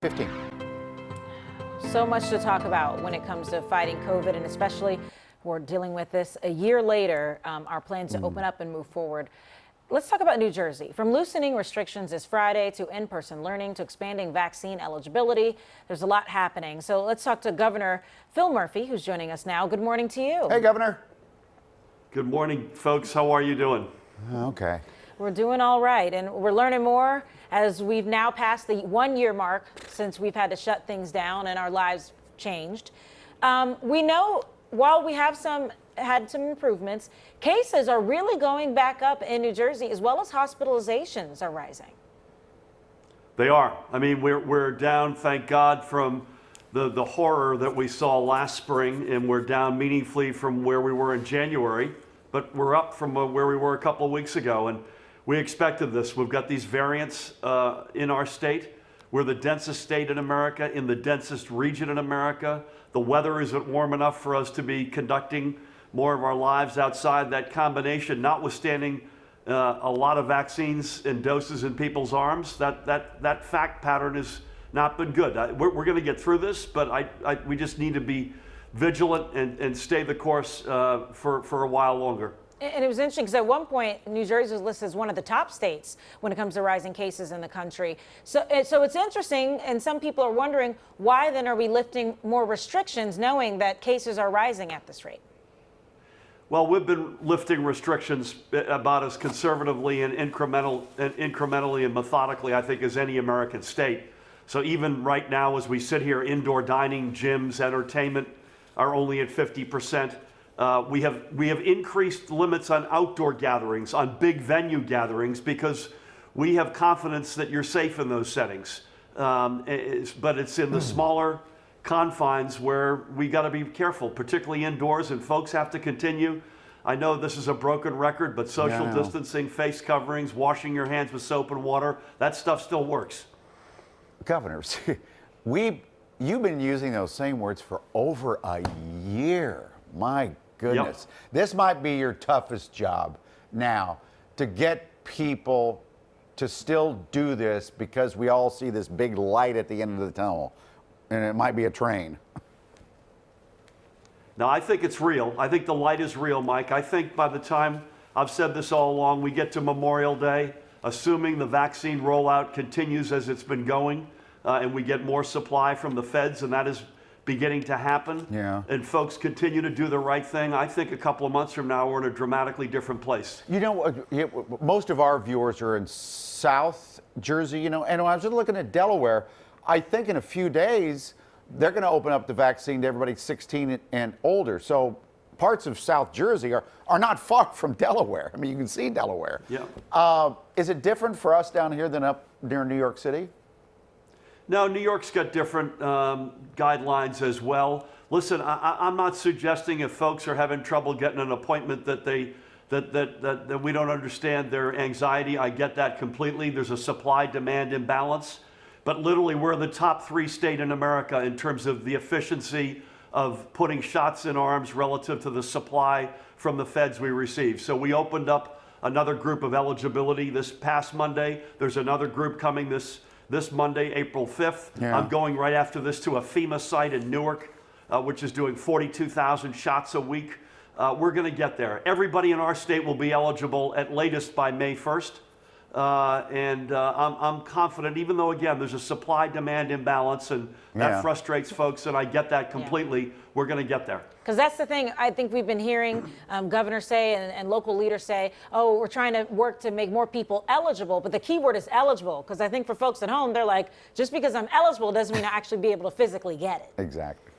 15. So much to talk about when it comes to fighting COVID, and especially we're dealing with this a year later, our plans to open up and move forward. Let's talk about New Jersey. From loosening restrictions this Friday to in-person learning to expanding vaccine eligibility, there's a lot happening. So let's talk to Governor Phil Murphy, who's joining us now. Good morning to you. Hey, Governor. Good morning, folks. How are you doing? Okay. We're doing all right, and we're learning more as we've now passed the 1-year mark since we've had to shut things down and our lives changed. We know while we have had some improvements, cases are really going back up in New Jersey, as well as hospitalizations are rising. They are. I mean, we're down, thank God, from the horror that we saw last spring, and we're down meaningfully from where we were in January, but we're up from where we were a couple of weeks ago. And we expected this. We've got these variants in our state. We're the densest state in America, in the densest region in America. The weather isn't warm enough for us to be conducting more of our lives outside. That combination, notwithstanding a lot of vaccines and doses in people's arms, that fact pattern has not been good. We're going to get through this, but we just need to be vigilant and stay the course for a while longer. And it was interesting because at one point, New Jersey was listed as one of the top states when it comes to rising cases in the country. So it's interesting, and some people are wondering, why then are we lifting more restrictions knowing that cases are rising at this rate? Well, we've been lifting restrictions about as conservatively and incrementally and methodically, I think, as any American state. So even right now, as we sit here, indoor dining, gyms, entertainment are only at 50%. We have increased limits on outdoor gatherings, on big venue gatherings, because we have confidence that you're safe in those settings. But it's in the smaller confines where we got to be careful, particularly indoors, and folks have to continue. I know this is a broken record, but social distancing, face coverings, washing your hands with soap and water, that stuff still works. Governors, you've been using those same words for over a year. My goodness. Yep. This might be your toughest job now, to get people to still do this, because we all see this big light at the end of the tunnel, and it might be a train. Now, I think it's real. I think the light is real, Mike. I think by the time, I've said this all along, we get to Memorial Day, assuming the vaccine rollout continues as it's been going, and we get more supply from the feds, and that is beginning to happen, and folks continue to do the right thing, I think a couple of months from now we're in a dramatically different place. You know, most of our viewers are in South Jersey, and when I was just looking at Delaware, I think in a few days they're going to open up the vaccine to everybody 16 and older. So parts of South Jersey are not far from Delaware. I mean, you can see Delaware. Yeah. Is it different for us down here than up near New York City? No, New York's got different guidelines as well. Listen, I'm not suggesting if folks are having trouble getting an appointment that we don't understand their anxiety. I get that completely. There's a supply-demand imbalance. But literally, we're the top 3 state in America in terms of the efficiency of putting shots in arms relative to the supply from the feds we receive. So we opened up another group of eligibility this past Monday. There's another group coming this Monday, April 5th. Yeah. I'm going right after this to a FEMA site in Newark, which is doing 42,000 shots a week. We're going to get there. Everybody in our state will be eligible at latest by May 1st. I'm confident, even though, again, there's a supply-demand imbalance, and that frustrates folks, and I get that completely, we're going to get there. Because that's the thing I think we've been hearing governors say and local leaders say, oh, we're trying to work to make more people eligible. But the key word is eligible, because I think for folks at home, they're like, just because I'm eligible doesn't mean I actually be able to physically get it. Exactly.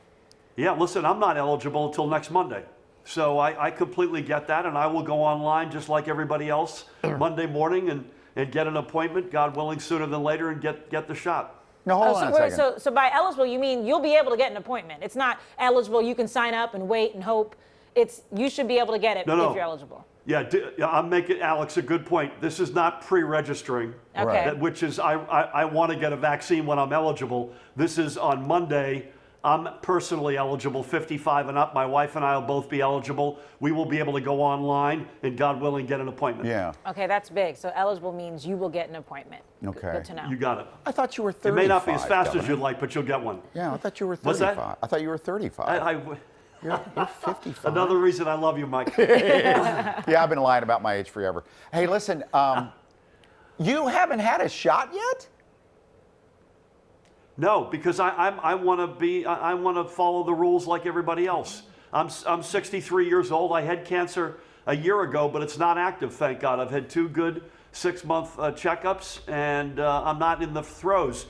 Yeah, listen, I'm not eligible until next Monday. So I completely get that, and I will go online just like everybody else Monday morning and get an appointment, God willing, sooner than later, and get the shot. No, hold on a second. So by eligible, you mean you'll be able to get an appointment. It's not eligible, you can sign up and wait and hope. It's you should be able to get it if you're eligible. Yeah, I'm making, Alex, a good point. This is not pre-registering, okay. Which is I want to get a vaccine when I'm eligible. This is on Monday. I'm personally eligible, 55 and up. My wife and I will both be eligible. We will be able to go online and, God willing, get an appointment. Yeah. Okay, that's big. So eligible means you will get an appointment. Okay. Good to know. You got it. I thought you were 35. It may not be as fast as Governor. you'd like, but you'll get one. Yeah, I thought you were 35. What's that? I thought you were 35. You're 55. Another reason I love you, Mike. Yeah, I've been lying about my age forever. Hey, listen, you haven't had a shot yet? No, because I want to follow the rules like everybody else. I'm 63 years old. I had cancer a year ago, but it's not active, thank God. I've had 2 good 6-month checkups, and I'm not in the throes.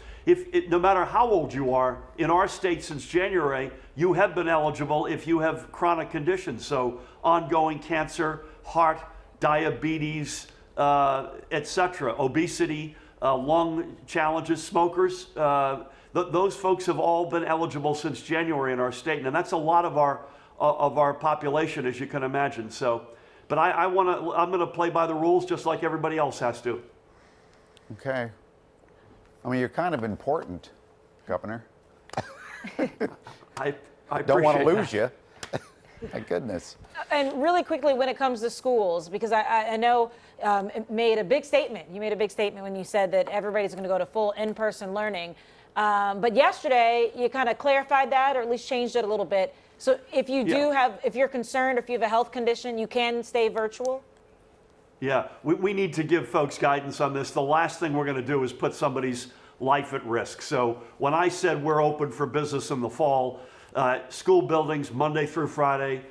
No matter how old you are, in our state since January, you have been eligible if you have chronic conditions. So ongoing cancer, heart, diabetes, etc., obesity, lung challenges, smokers. Those folks have all been eligible since January in our state, and that's a lot of our population, as you can imagine. So, but I'm going to play by the rules just like everybody else has to. Okay. I mean, you're kind of important, Governor. I Don't want to appreciate lose that. you. My goodness. And really quickly, when it comes to schools, because I know it made a big statement. You made a big statement when you said that everybody's going to go to full in-person learning. But yesterday, you kind of clarified that, or at least changed it a little bit. So if you if you're concerned, or if you have a health condition, you can stay virtual? Yeah, we need to give folks guidance on this. The last thing we're going to do is put somebody's life at risk. So when I said we're open for business in the fall, school buildings, Monday through Friday,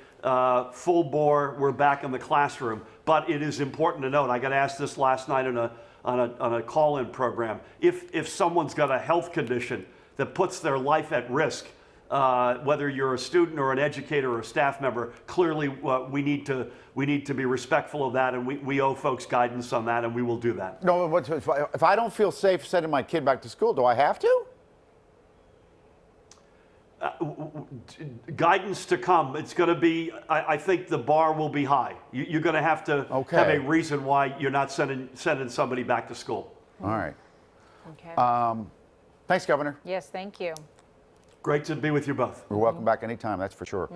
full bore, we're back in the classroom. But it is important to note, I got asked this last night on a call-in program, if someone's got a health condition that puts their life at risk, whether you're a student or an educator or a staff member, clearly we need to be respectful of that, and we owe folks guidance on that, and we will do that. No, if I don't feel safe sending my kid back to school, do I have to? Guidance to come. It's going to be, I think the bar will be high. You're going to have to have a reason why you're not sending somebody back to school. All right. Okay. Thanks, Governor. Yes, thank you. Great to be with you both. We're welcome back anytime, that's for sure.